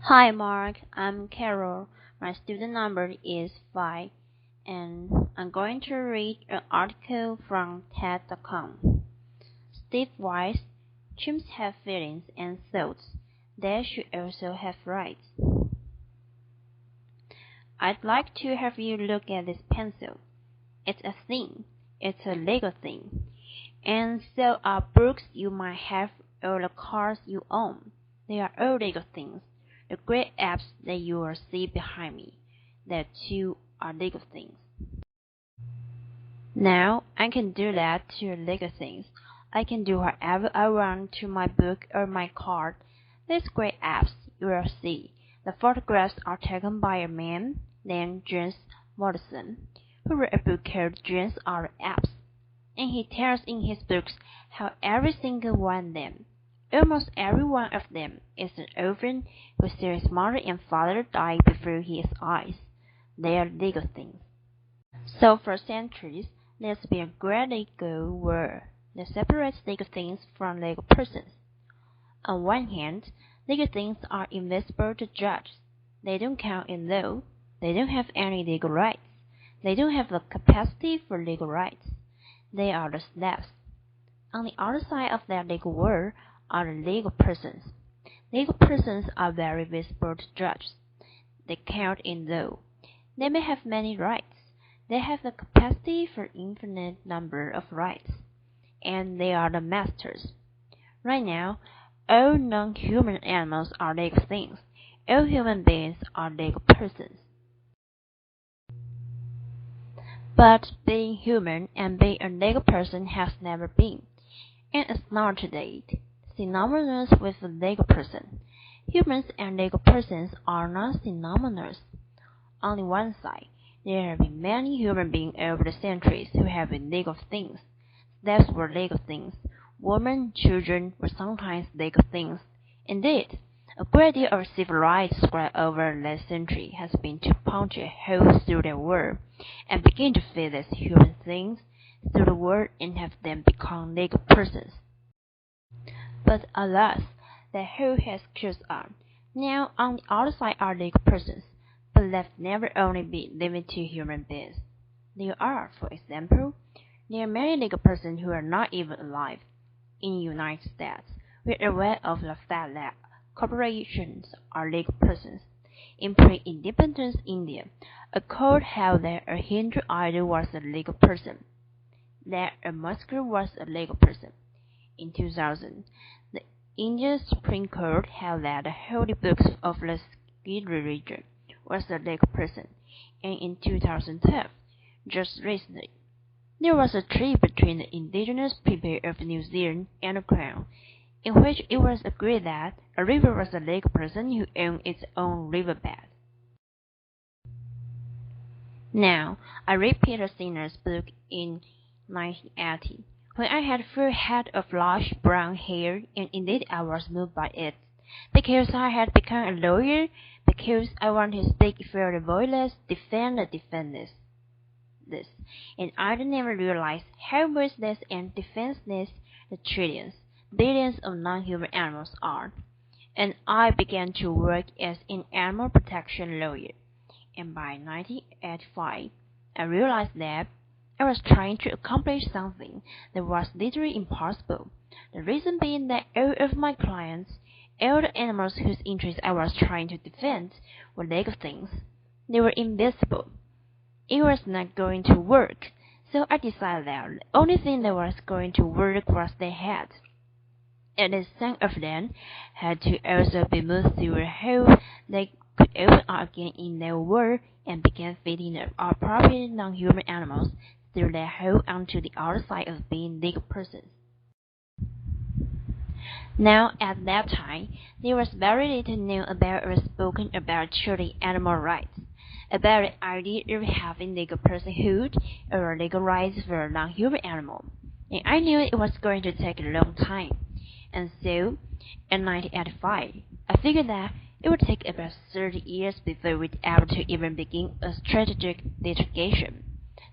Hi Mark, I'm Carol. My student number is 5 and I'm going to read an article from TED.com. Steve Weiss, chimps have feelings and thoughts. They should also have rights. I'd like to have you look at this pencil. It's a thing. It's a legal thing. And so are books you might have or the cars you own. They are all legal things. The great apps that you will see behind me, that too are legal things. Now, I can do that to legal things. I can do whatever I want to my book or my card. These great apps you will see. The photographs are taken by a man named James Morrison, who wrote a book called James R. Apps, and he tells in his books how every single one of them, almost every one of them, is an orphan who saw his mother and father die before his eyes. They are legal things. So for centuries, there's been a great legal war that separates legal things from legal persons. On one hand, legal things are invisible to judges. They don't count in law. They don't have any legal rights. They don't have the capacity for legal rights. They are the slaves. On the other side of that legal world are the legal persons. Legal persons are very visible to judges. They count in law. They may have many rights. They have the capacity for infinite number of rights. And they are the masters. Right now, all non-human animals are legal things. All human beings are legal persons. But being human and being a legal person has never been, and is not today, synonymous with a legal person. Humans and legal persons are not synonymous. On the one side, there have been many human beings over the centuries who have been legal things. Slaves were legal things. Women, children were sometimes legal things. Indeed, a great deal of civil rights spread over the last century has been to punch a hole through the world and begin to feed these human things through the world and have them become legal persons. But alas, the hole has closed up. Now on the other side are legal persons, but let never only be limited to human beings. There are, for example, there are many legal persons who are not even alive. In the United States, we are aware of the fact that corporations are legal persons. In pre-independence India, a court held that a Hindu idol was a legal person, that a muscular was a legal person. In 2000, the Indian Supreme Court held that the holy books of the Sikh religion was a legal person, and in 2012, just recently, there was a treaty between the indigenous people of New Zealand and the Crown, in which it was agreed that a river was a legal person who owned its own riverbed. Now, I read Peter Singer's book in 1980, when I had full head of lush brown hair, and indeed I was moved by it, because I had become a lawyer, because I wanted to speak for the voiceless, defend the defenseless. And I never realized how voiceless and defenseless the trillions, billions of non-human animals are. And I began to work as an animal protection lawyer. And by 1985, I realized that I was trying to accomplish something that was literally impossible. The reason being that all of my clients, all the animals whose interests I was trying to defend, were legal things. They were invisible. It was not going to work, so I decided that the only thing that was going to work was their heads. And that some of them had to also be moved through a hole they could open up again in their world and begin feeding the appropriate non-human animals through that hole onto the other side of being legal persons. Now, at that time, there was very little known about or spoken about truly animal rights, about the idea of having legal personhood or legal rights for a non-human animal, and I knew it was going to take a long time. And so, in 1985, I figured that it would take about 30 years before we'd be able to even begin a strategic litigation,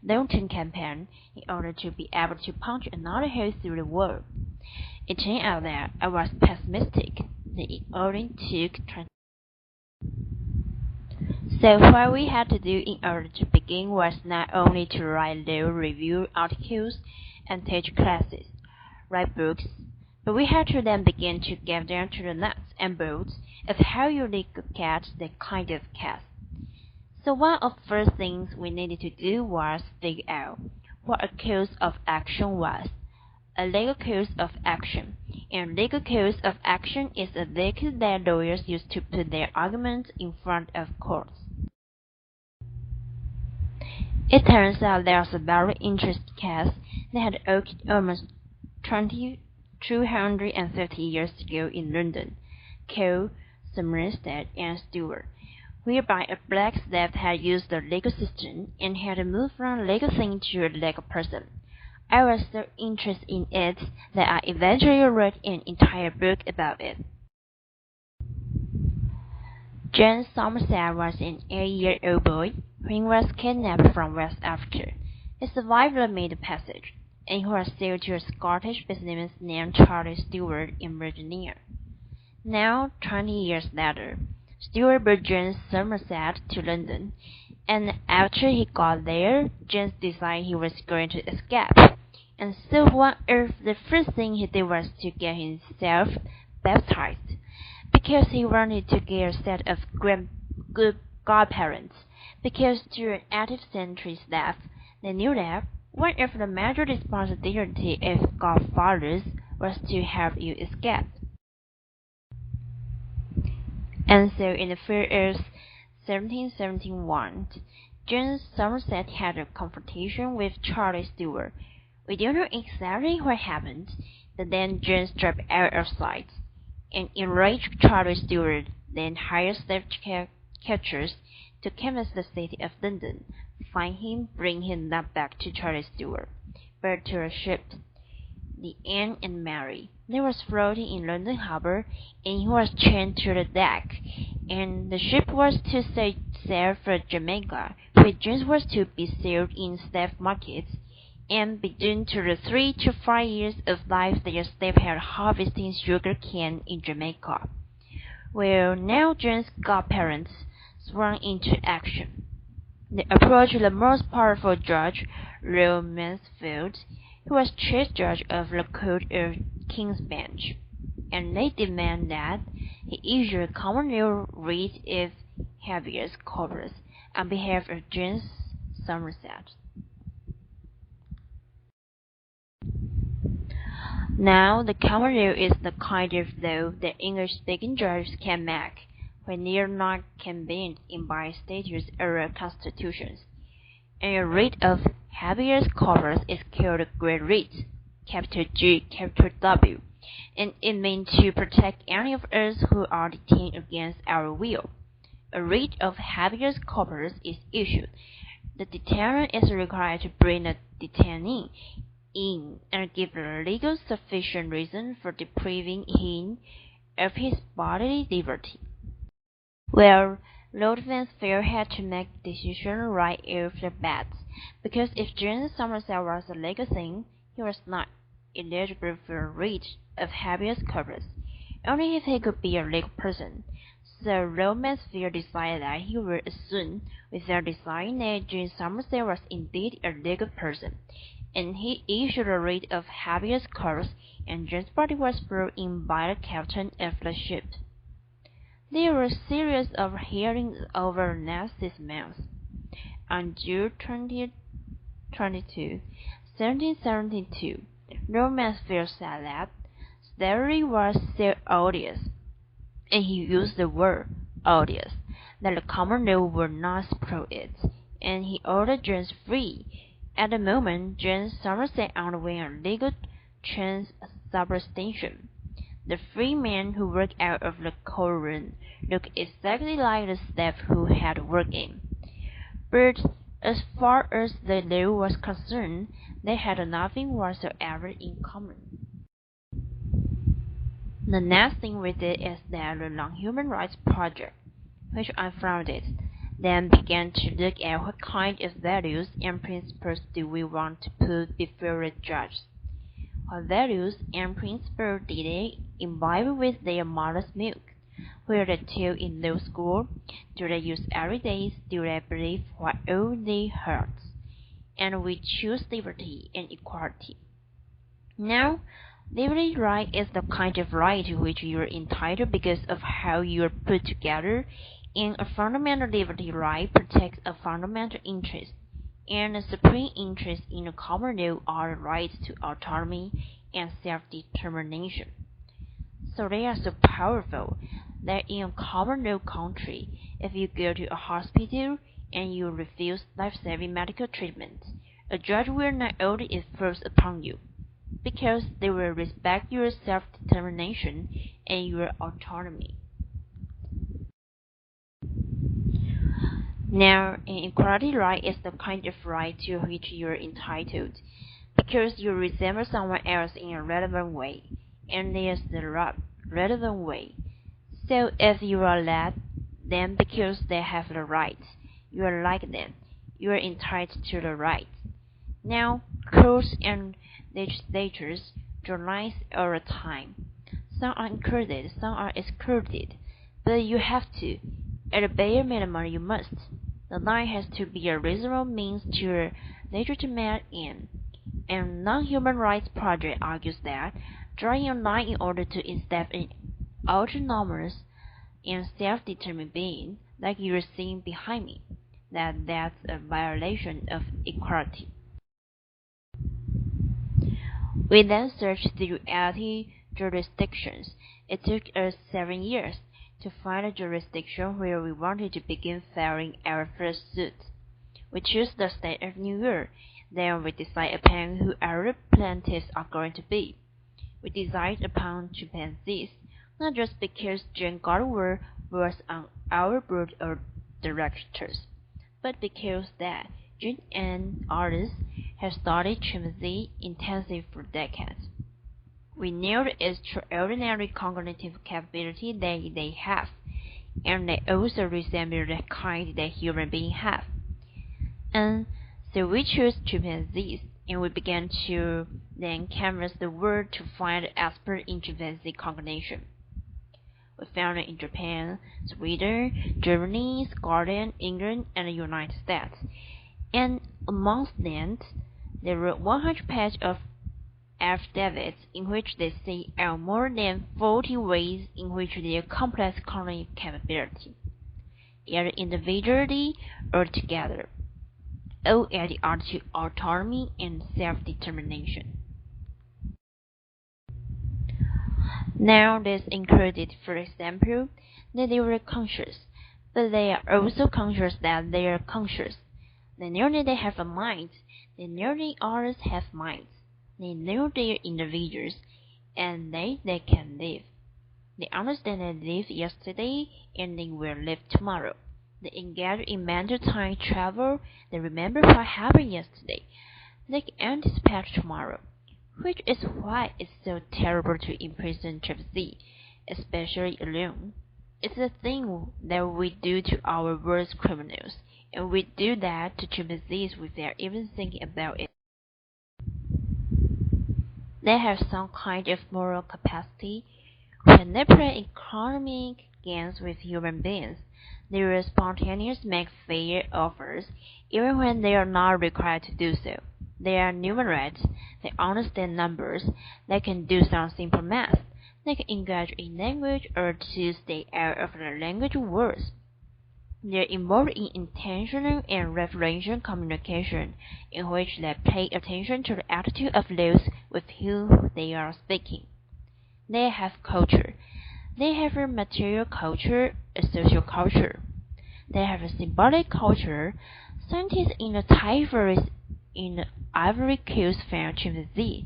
long-term campaign in order to be able to punch another hole through the wall. It turned out that I was pessimistic. It only took So what we had to do in order to begin was not only to write law review articles and teach classes, write books, but we had to then begin to get down to the nuts and bolts of how you legal catch that kind of case. So one of the first things we needed to do was figure out what a cause of action was. A legal cause of action. And legal cause of action is a vehicle that lawyers use to put their arguments in front of courts. It turns out there's a very interesting case that had occurred almost 250 years ago in London, called Somerset and Stewart, whereby a black slave had used the legal system and had moved from a legal thing to a legal person. I was so interested in it that I eventually wrote an entire book about it. James Somerset was an 8-year-old boy when he was kidnapped from West Africa. His survivor made the passage, and he was sold to a Scottish businessman named Charles Stewart in Virginia. Now, 20 years later, Stewart brought James Somerset to London, and after he got there, James decided he was going to escape. And so one of the first things he did was to get himself baptized, because he wanted to get a set of good godparents, because during 18th century slave, they knew that one of the major responsibilities of godfathers was to help you escape. And so in the fall of 1771, James Somerset had a confrontation with Charles Stewart. We don't know exactly what happened, but then James dropped out of sight. An enraged Charles Stewart then hired slave catchers to canvass the city of London, find him, bring him not back to Charles Stewart, but to a ship, the Anne and Mary. They was floating in London Harbour, and he was chained to the deck, and the ship was to sail for Jamaica, where James was to be sold in slave markets, and between the 3 to 5 years of life their slave had harvesting sugar cane in Jamaica. Well, now James' godparents sprang into action. They approached the most powerful judge, Lord Mansfield, who was chief judge of the Court of King's Bench, and they demand that he issue a common law writ of habeas corpus on behalf of James Somerset. Now, the common law is the kind of law that English-speaking judges can make when they are not convened in by statutes or constitutions. And a writ of habeas corpus is called a great writ, capital G, capital W, and it means to protect any of us who are detained against our will. A writ of habeas corpus is issued. The detainee is required to bring the detainee in and give a legal sufficient reason for depriving him of his bodily liberty. Well, Lord Mansfield had to make the decision right off the bat, because if James Somerset was a legal thing, he was not eligible for a writ of habeas corpus, only if he could be a legal person. So Lord Mansfield decided that he would assume, without deciding, that James Somerset was indeed a legal person, and he issued a writ of habeas corpus, and James' body was brought in by the captain of the ship. There were a series of hearings over the next 6 months. On June 22, 1772, Lord Mansfield said that slavery was so odious, and he used the word odious, that the common law would not support it, and he ordered James free. At the moment, James Somerset underwent a legal transsubstantiation. The free man who worked out of the courtroom looked exactly like the slave who had worked in. But as far as the law was concerned, they had nothing whatsoever in common. The next thing we did is that the Non-Human Rights Project, which I founded, then began to look at what kind of values and principles do we want to put before the judge. What values and principles did they imbibe with their mother's milk? Where the two in law school? Do they use every day? Do they believe what all they heard? And we choose liberty and equality. Now, liberty right is the kind of right to which you are entitled because of how you are put together, and a fundamental liberty right protects a fundamental interest, and the supreme interest in the common law are the rights to autonomy and self-determination. So they are so powerful that in a common law country, if you go to a hospital and you refuse life-saving medical treatment, a judge will not order it forced upon you, because they will respect your self-determination and your autonomy. Now, an equality right is the kind of right to which you are entitled, because you resemble someone else in a relevant way, and there's the relevant way. So if you are led, then because they have the rights, you are like them, you are entitled to the rights. Now, courts and legislatures draw lines all the time. Some are included, some are excluded, but you have to. At a bare minimum, you must. The line has to be a reasonable means to a legitimate end. And Non-Human Rights Project argues that drawing a line in order to instead an autonomous and self-determined being, like you're seeing behind me, that's a violation of equality. We then searched the reality jurisdictions. It took us 7 years to find a jurisdiction where we wanted to begin filing our first suit. We chose the state of New York. Then we decide upon who our plaintiffs are going to be. We decide upon chimpanzees, not just because Jane Goldberg was on our board of directors, but because that Jane and others have studied chimpanzee intensive for decades. We knew the extraordinary cognitive capability that they have, and they also resemble the kind that human beings have. And so we chose chimpanzees, and we began to then canvass the world to find experts in chimpanzee cognition. We found it in Japan, Sweden, Germany, Scotland, England, and the United States. And amongst them, there were 100 pages of affidavits in which they say out more than 40 ways in which their complex cognitive capability, either individually or together, owe at the art to autonomy and self-determination. Now this included, for example, that they were conscious, but they are also conscious that they are conscious. They know that they have a mind. They know that others have minds. They know they are individuals, and they can live. They understand they lived yesterday, and they will live tomorrow. They engage in mental time travel. They remember what happened yesterday. They can anticipate tomorrow, which is why it's so terrible to imprison chimpanzee, especially alone. It's a thing that we do to our worst criminals, and we do that to chimpanzees without even thinking about it. They have some kind of moral capacity. When they play economic games with human beings, they will spontaneously make fair offers, even when they are not required to do so. They are numerate, they understand numbers, they can do some simple math, they can engage in language or to stay out of the language wars. They are involved in intentional and referential communication, in which they pay attention to the attitude of those with whom they are speaking. They have culture. They have a material culture, a social culture. They have a symbolic culture. Scientists in the Thai forest in the Ivory Coast found chimpanzees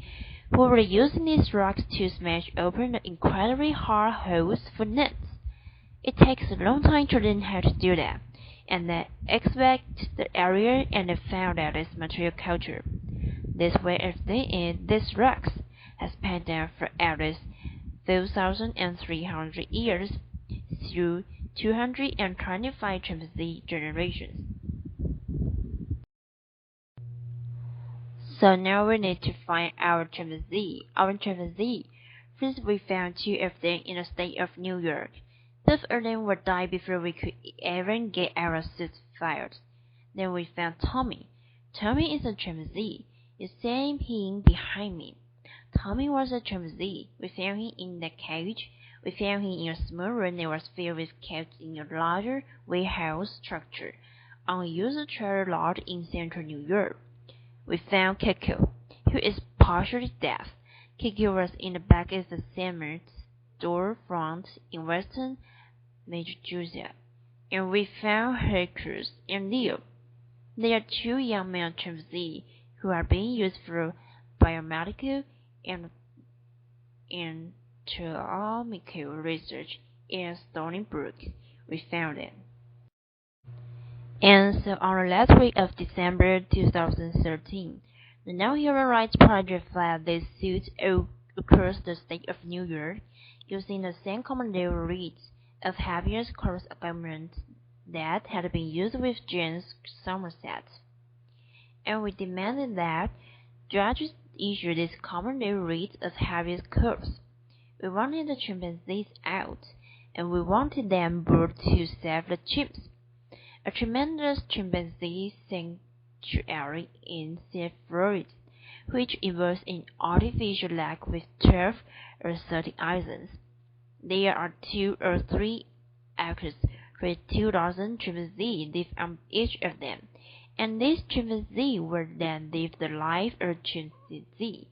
who were using these rocks to smash open the incredibly hard holes for nuts. It takes a long time to learn how to do that, and they expect the area and they found out its material culture. This way of thinking, these rocks has passed down for at least 2,300 years through 225 chimpanzee generations. So now we need to find our chimpanzee. First, we found two of them in the state of New York. Both of them would die before we could even get our suits fired. Then we found Tommy. Tommy is a chimpanzee. You see him behind me. Tommy was a chimpanzee. We found him in the cage. We found him in a small room that was filled with cats in a larger warehouse structure on a user trailer lot in central New York. We found Kiko, who is partially deaf. Kiko was in the back of the Sam's storefront in Western Massachusetts. And we found Hercules and Leo. They are two young male chimpanzees who are being used for biomedical and anatomical research in Stony Brook. We found them. And so on the last week of December 2013, the Non-Human Rights Project filed these suits across the state of New York using the same common law reads of habeas corpus arguments that had been used with James Somerset. And we demanded that judges issue these common law reads of habeas corpus. We wanted the chimpanzees out, and we wanted them brought to save the chimps. A tremendous chimpanzee sanctuary in South Florida, which involves an artificial lake with 12 or 13 islands. There are 2 or 3 acres where 2,000 chimpanzees live on each of them, and these chimpanzees will then live the life of chimpanzee,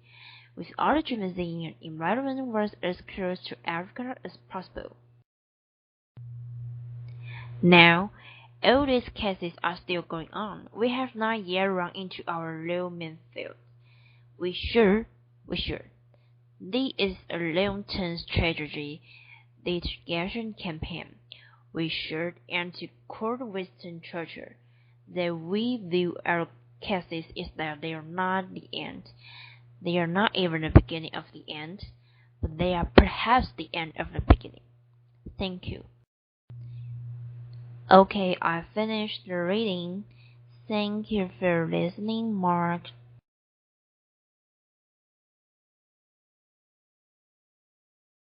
with all the chimpanzees in an environment was as close to Africa as possible. Now, all these cases are still going on. We have not yet run into our real minefield. We should. This is a long-term strategy litigation campaign. We should end to court Winston Churchill that we view our cases is that they are not the end. They are not even the beginning of the end, but they are perhaps the end of the beginning. Thank you. Okay, I finished the reading. Thank you for listening, Mark.